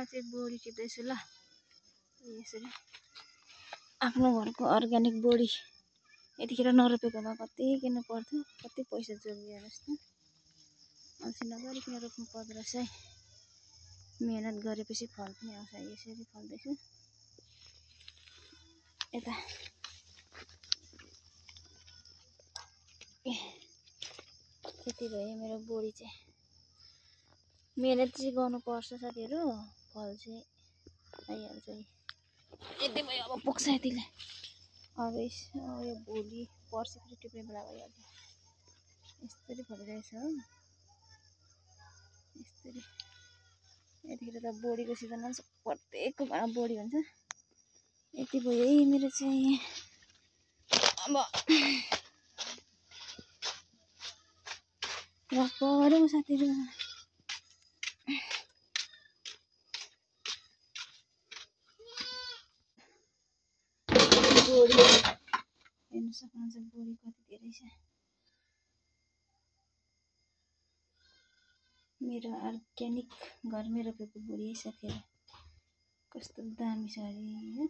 म चाहिँ बोडी टिप्दैछु ल। यसरी आफ्नो घरको अर्ग्यानिक बोडी यतिखेर नरोपेको भए कति किन्नु पर्थ्यो, कति पैसा जोगियो हेर्नुहोस् त। अल्छी नगरिकन रोप्नु पर्दो रहेछ है। मेहनत गरेपछि फल पनि आउँछ। यसरी फल्दैछु यता। यति भयो मेरो बोडी चाहिँ। मेहनत चाहिँ गर्नुपर्छ साथीहरू, फल चाहिँ आइहाल्छ। यति भयो, अब पुग्छ यतिले। अब यो भोलि पर्सि फेरि टिप्ने बेला भइहाल्छ। यसरी फलिरहेछ हो, यसरी। यतिखेर त बोडीको सिजनमा प्रत्येकको घरमा बोडी हुन्छ। यति भयो है मेरो चाहिँ। अब पऱ्यो साथीहरू। बोडी हेर्नु सक्नुहुन्छ, बोडी कति धेरै छ। मेरो अर्ग्यानिक घरमै रोपेको बोडी है साथीहरू। कस्तो दामी छ अरे।